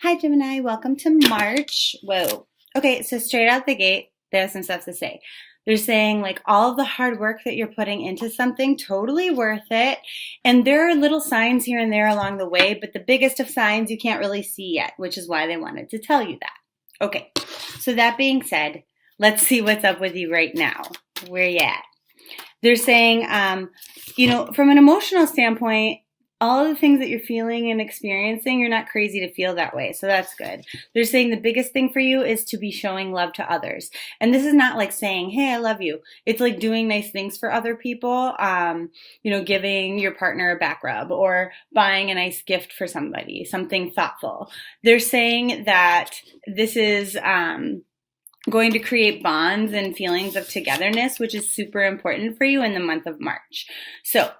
Hi, Gemini. Welcome to March. Whoa. Okay, so straight out the gate, there's some stuff to say. They're saying like all of the hard work that you're putting into something, totally worth it. And there are little signs here and there along the way, but the biggest of signs you can't really see yet, which is why they wanted to tell you that. Okay, so that being said, let's see what's up with you right now. Where you at? They're saying, from an emotional standpoint, all of the things that you're feeling and experiencing, you're not crazy to feel that way. So that's good. They're saying the biggest thing for you is to be showing love to others. And this is not like saying, hey, I love you. It's like doing nice things for other people, giving your partner a back rub or buying a nice gift for somebody, something thoughtful. They're saying that this is going to create bonds and feelings of togetherness, which is super important for you in the month of March. So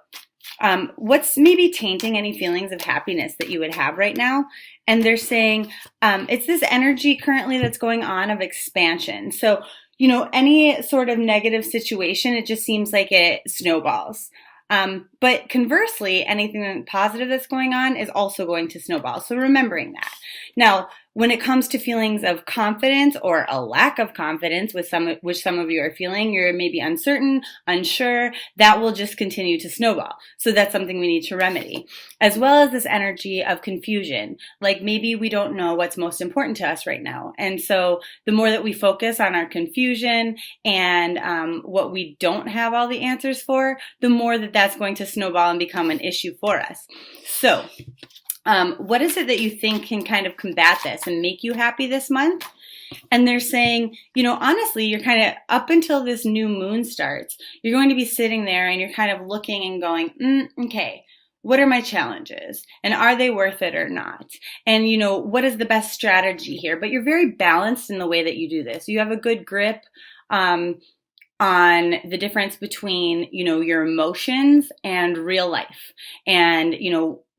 what's maybe tainting any feelings of happiness that you would have right now? And they're saying it's this energy currently that's going on of expansion. So, any sort of negative situation, it just seems like it snowballs. But conversely, anything positive that's going on is also going to snowball. So remembering that. Now, when it comes to feelings of confidence or a lack of confidence, which some of you are feeling, you're maybe uncertain, unsure, that will just continue to snowball. So that's something we need to remedy. As well as this energy of confusion, like maybe we don't know what's most important to us right now. And so the more that we focus on our confusion and what we don't have all the answers for, the more that that's going to snowball and become an issue for us. So what is it that you think can kind of combat this and make you happy this month? And they're saying, honestly, you're kind of up until this new moon starts, you're going to be sitting there and you're kind of looking and going, okay, what are my challenges? And are they worth it or not? And, what is the best strategy here? But you're very balanced in the way that you do this. You have a good grip on the difference between, your emotions and real life. And,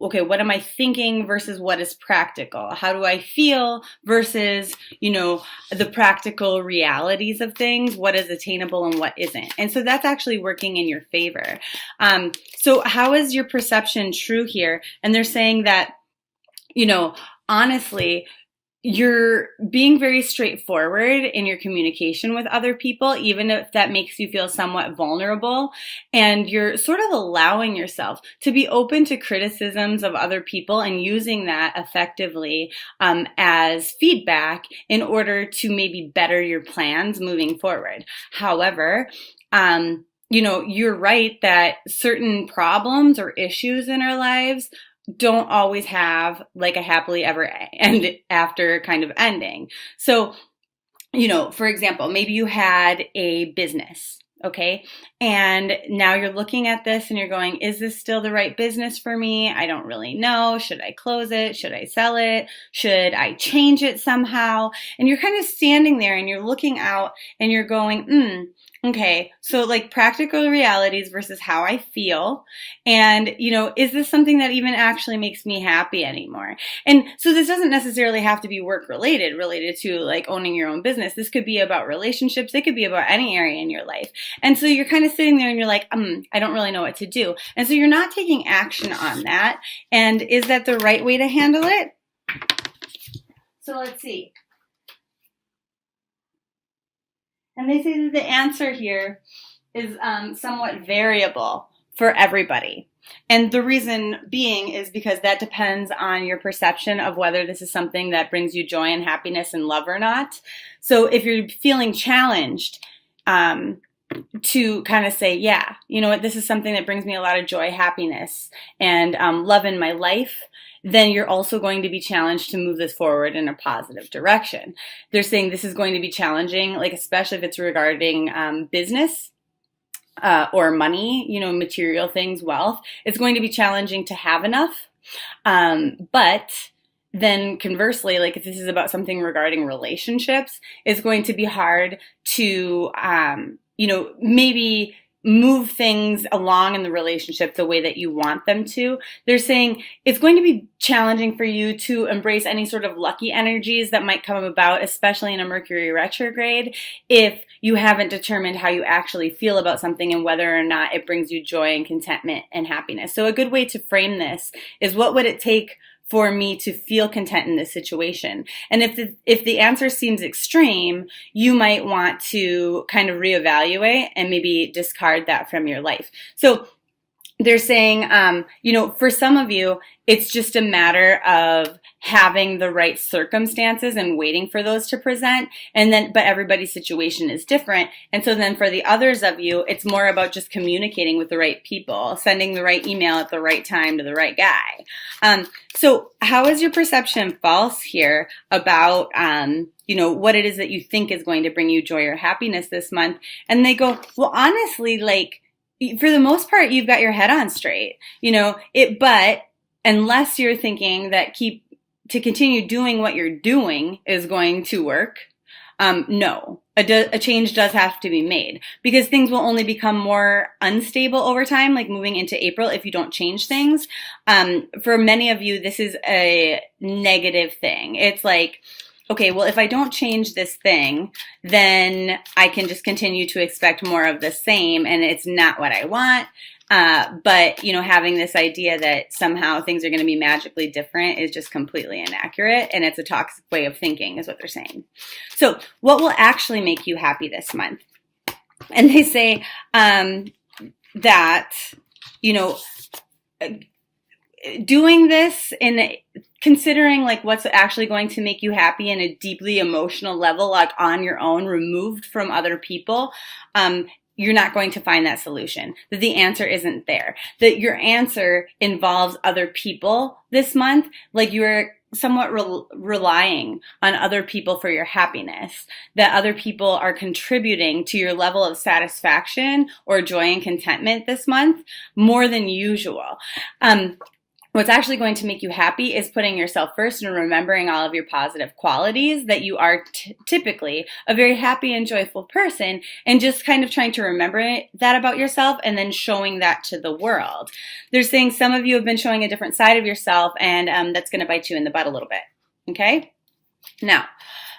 okay, what am I thinking versus what is practical? How do I feel versus, the practical realities of things? What is attainable and what isn't? And so that's actually working in your favor. So how is your perception true here? And they're saying that, honestly, you're being very straightforward in your communication with other people, even if that makes you feel somewhat vulnerable. And you're sort of allowing yourself to be open to criticisms of other people and using that effectively as feedback in order to maybe better your plans moving forward. However, you're right that certain problems or issues in our lives don't always have like a happily ever end after kind of ending. So, for example, maybe you had a business, okay? And now you're looking at this and you're going, is this still the right business for me? I don't really know. Should I close it? Should I sell it? Should I change it somehow? And you're kind of standing there and you're looking out and you're going, okay, so like practical realities versus how I feel. And, is this something that even actually makes me happy anymore? And so this doesn't necessarily have to be work related to like owning your own business. This could be about relationships. It could be about any area in your life. And so you're kind of sitting there and you're like, I don't really know what to do. And so you're not taking action on that. And is that the right way to handle it? So let's see. And they say that the answer here is somewhat variable for everybody. And the reason being is because that depends on your perception of whether this is something that brings you joy and happiness and love or not. So if you're feeling challenged to kind of say, yeah, you know what, this is something that brings me a lot of joy, happiness, and love in my life, then you're also going to be challenged to move this forward in a positive direction. They're saying this is going to be challenging, like especially if it's regarding business or money, material things, wealth. It's going to be challenging to have enough. But then conversely, like if this is about something regarding relationships, it's going to be hard to, maybe move things along in the relationship the way that you want them to. They're saying it's going to be challenging for you to embrace any sort of lucky energies that might come about, especially in a Mercury retrograde, if you haven't determined how you actually feel about something and whether or not it brings you joy and contentment and happiness. So a good way to frame this is, what would it take for me to feel content in this situation? And if the answer seems extreme, you might want to kind of reevaluate and maybe discard that from your life. So they're saying, for some of you, it's just a matter of having the right circumstances and waiting for those to present. But everybody's situation is different. And so then for the others of you, it's more about just communicating with the right people, sending the right email at the right time to the right guy. So how is your perception false here about, what it is that you think is going to bring you joy or happiness this month? And they go, well, honestly, for the most part, you've got your head on straight, but unless you're thinking that to continue doing what you're doing is going to work, no, a change does have to be made, because things will only become more unstable over time, like moving into April, if you don't change things. For many of you, this is a negative thing. It's like, okay, well, if I don't change this thing, then I can just continue to expect more of the same, and it's not what I want. But having this idea that somehow things are going to be magically different is just completely inaccurate, and it's a toxic way of thinking, is what they're saying. So what will actually make you happy this month? And they say that, doing this in considering what's actually going to make you happy in a deeply emotional level, on your own, removed from other people, you're not going to find that solution. That the answer isn't there. That your answer involves other people this month, you're somewhat relying on other people for your happiness, that other people are contributing to your level of satisfaction or joy and contentment this month more than usual. What's actually going to make you happy is putting yourself first and remembering all of your positive qualities, that you are typically a very happy and joyful person, and just kind of trying to remember that about yourself and then showing that to the world. They're saying some of you have been showing a different side of yourself, and that's going to bite you in the butt a little bit. Okay? Now,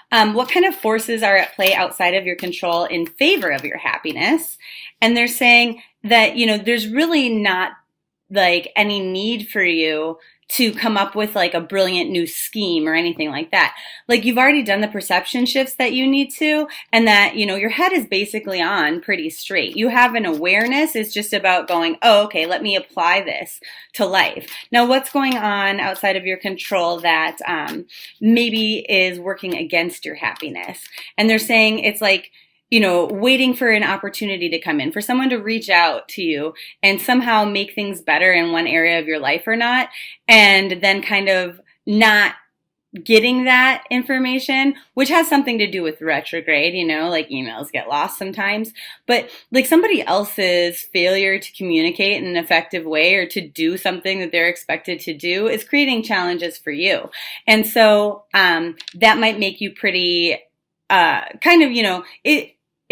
what kind of forces are at play outside of your control in favor of your happiness? And they're saying that, there's really not any need for you to come up with a brilliant new scheme or anything like that. You've already done the perception shifts that you need to, and that, your head is basically on pretty straight. You have an awareness. It's just about going, oh, okay, let me apply this to life. Now, what's going on outside of your control that maybe is working against your happiness? And they're saying it's waiting for an opportunity to come in, for someone to reach out to you and somehow make things better in one area of your life or not, and then kind of not getting that information, which has something to do with retrograde, emails get lost sometimes, but somebody else's failure to communicate in an effective way or to do something that they're expected to do is creating challenges for you. And so that might make you pretty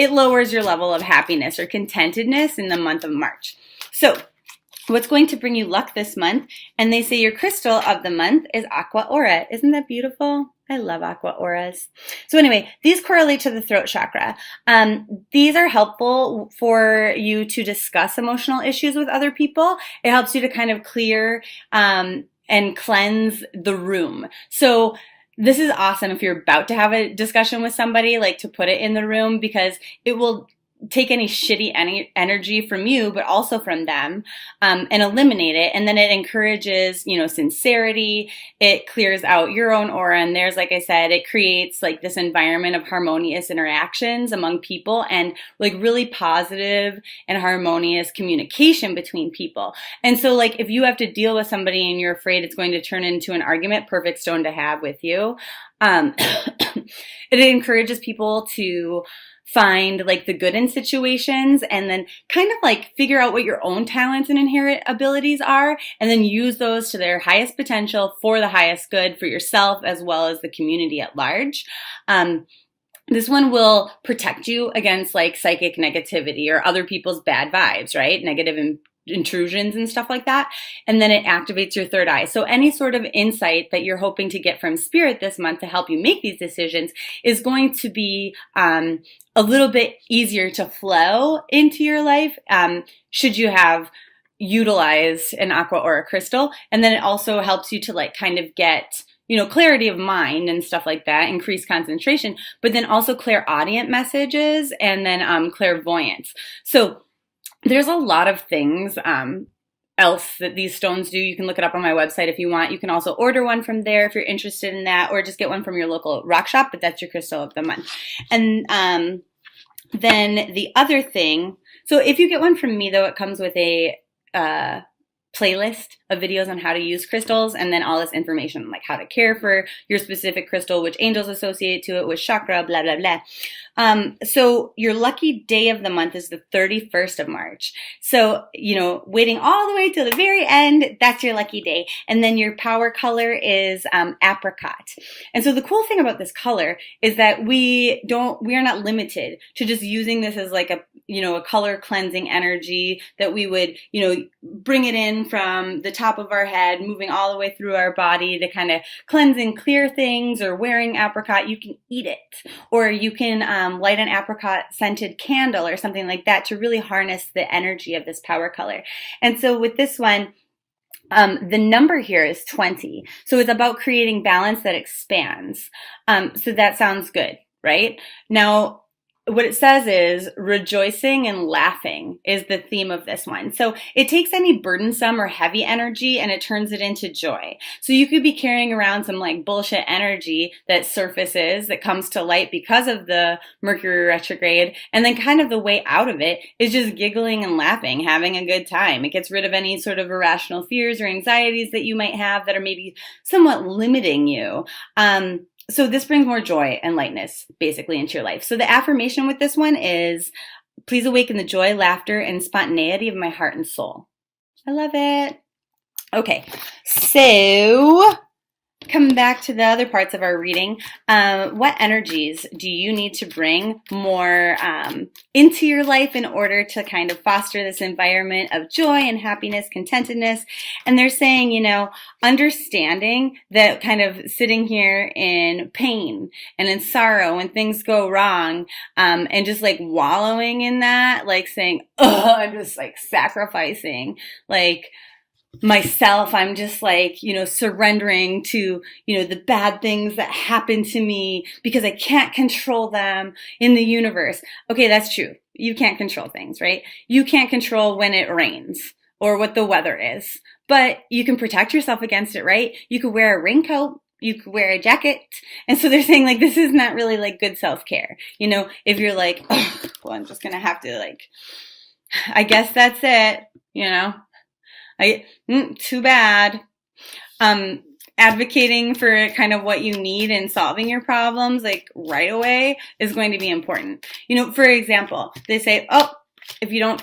it lowers your level of happiness or contentedness in the month of March. So what's going to bring you luck this month? And they say your crystal of the month is aqua aura. Isn't that beautiful? I love aqua auras. So anyway, these correlate to the throat chakra. These are helpful for you to discuss emotional issues with other people. It helps you to kind of clear and cleanse the room. So this is awesome if you're about to have a discussion with somebody, to put it in the room, because it will take any shitty energy from you, but also from them, and eliminate it. And then it encourages, sincerity. It clears out your own aura. And there's, like I said, it creates this environment of harmonious interactions among people and really positive and harmonious communication between people. And so if you have to deal with somebody and you're afraid it's going to turn into an argument, perfect stone to have with you. It encourages people to find the good in situations, and then kind of figure out what your own talents and inherent abilities are, and then use those to their highest potential for the highest good for yourself as well as the community at large. This one will protect you against psychic negativity or other people's bad vibes, right? Negative intrusions and stuff like that. And then it activates your third eye. So any sort of insight that you're hoping to get from spirit this month to help you make these decisions is going to be a little bit easier to flow into your life, should you have utilize an aqua aura crystal. And then it also helps you to like kind of get, clarity of mind and stuff like that, increase concentration, but then also clairaudient messages and then clairvoyance. So there's a lot of things else that these stones do. You can look it up on my website if you want. You can also order one from there if you're interested in that, or just get one from your local rock shop, but that's your crystal of the month. And then the other thing, so if you get one from me though, it comes with a playlist of videos on how to use crystals, and then all this information like how to care for your specific crystal, which angels associate to it, which chakra, blah, blah, blah. So your lucky day of the month is the 31st of March. So, waiting all the way till the very end, that's your lucky day. And then your power color is apricot. And so the cool thing about this color is that we are not limited to just using this as like a color cleansing energy, that we would, bring it in from the top of our head, moving all the way through our body to kind of cleanse and clear things. Or wearing apricot, you can eat it, or you can light an apricot scented candle or something like that to really harness the energy of this power color. And so with this one, the number here is 20. So it's about creating balance that expands. So that sounds good, right? Now, what it says is rejoicing and laughing is the theme of this one. So it takes any burdensome or heavy energy and it turns it into joy. So you could be carrying around some like bullshit energy that surfaces, that comes to light because of the Mercury retrograde. And then kind of the way out of it is just giggling and laughing, having a good time. It gets rid of any sort of irrational fears or anxieties that you might have that are maybe somewhat limiting you. So this brings more joy and lightness basically into your life. So the affirmation with this one is, please awaken the joy, laughter, and spontaneity of my heart and soul. I love it. Okay, so coming back to the other parts of our reading, what energies do you need to bring more into your life in order to kind of foster this environment of joy and happiness, contentedness? And they're saying, understanding that kind of sitting here in pain and in sorrow when things go wrong, and just like wallowing in that, like saying, oh, I'm just like sacrificing, like, myself, I'm just like, surrendering to, the bad things that happen to me because I can't control them in the universe. Okay, that's true. You can't control things, right? You can't control when it rains or what the weather is, but you can protect yourself against it, right? You could wear a raincoat. You could wear a jacket. And so they're saying like, this is not really like good self-care. If you're like, oh, well, I'm just going to have to like, I guess that's it, too bad. Advocating for kind of what you need and solving your problems like right away is going to be important. For example, they say, oh, if you don't,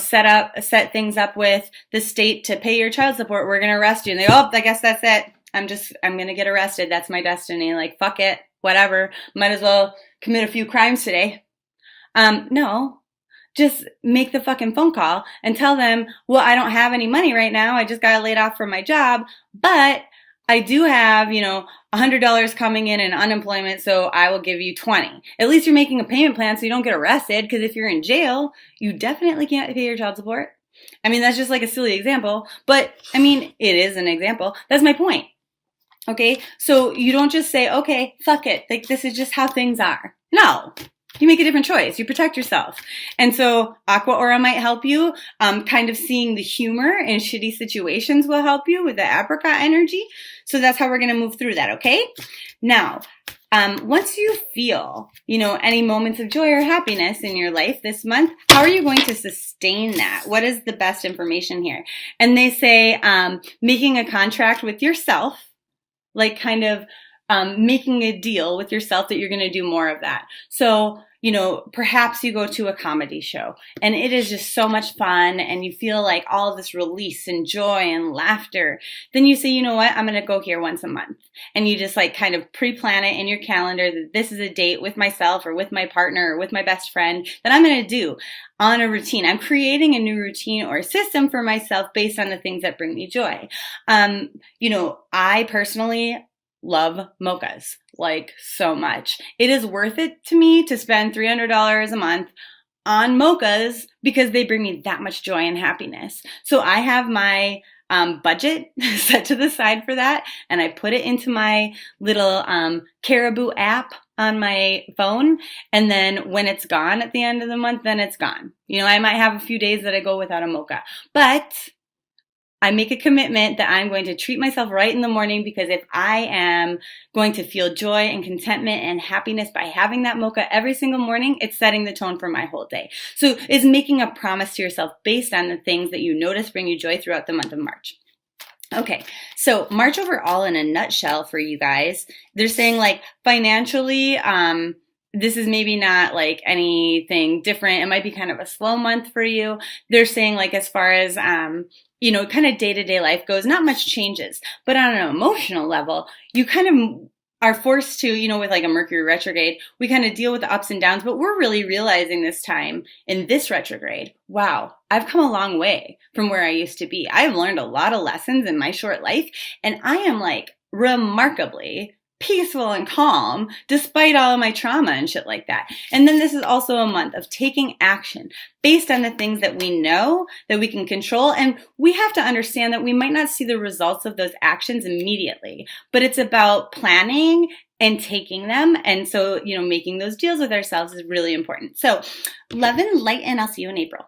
set things up with the state to pay your child support, we're going to arrest you. And they, oh, I guess that's it. I'm going to get arrested. That's my destiny. Like, fuck it, whatever. Might as well commit a few crimes today. No. Just make the fucking phone call and tell them, well, I don't have any money right now. I just got laid off from my job, but I do have, $100 coming in unemployment, so I will give you 20. At least you're making a payment plan so you don't get arrested, because if you're in jail, you definitely can't pay your child support. I mean, that's just like a silly example, but I mean, it is an example. That's my point. Okay, so you don't just say, okay, fuck it. Like, this is just how things are. No. You make a different choice. You protect yourself. And so Aqua Aura might help you. Kind of seeing the humor in shitty situations will help you with the apricot energy. So that's how we're going to move through that, okay? Now, once you feel, any moments of joy or happiness in your life this month, how are you going to sustain that? What is the best information here? And they say making a contract with yourself, like kind of making a deal with yourself that you're going to do more of that. So, perhaps you go to a comedy show and it is just so much fun and you feel like all of this release and joy and laughter. Then you say, you know what, I'm going to go here once a month. And you just like kind of pre-plan it in your calendar that this is a date with myself or with my partner or with my best friend that I'm going to do on a routine. I'm creating a new routine or system for myself based on the things that bring me joy. I personally love mochas like so much. It is worth it to me to spend $300 a month on mochas because they bring me that much joy and happiness. So I have my budget set to the side for that, and I put it into my little Caribou app on my phone, and then when it's gone at the end of the month, then it's gone. You know, I might have a few days that I go without a mocha, but I make a commitment that I'm going to treat myself right in the morning, because if I am going to feel joy and contentment and happiness by having that mocha every single morning, it's setting the tone for my whole day. So it's making a promise to yourself based on the things that you notice bring you joy throughout the month of March. Okay, so March overall in a nutshell for you guys, they're saying like financially, this is maybe not like anything different. It might be kind of a slow month for you. They're saying like as far as, you know, kind of day-to-day life goes, not much changes. But on an emotional level, you kind of are forced to, you know, with like a Mercury retrograde, we kind of deal with the ups and downs, but we're really realizing this time in this retrograde, wow, I've come a long way from where I used to be. I've learned a lot of lessons in my short life, and I am like remarkably peaceful and calm despite all of my trauma and shit like that. And then this is also a month of taking action based on the things that we know that we can control. And we have to understand that we might not see the results of those actions immediately, but it's about planning and taking them. And so, you know, making those deals with ourselves is really important. So love and light, and I'll see you in April.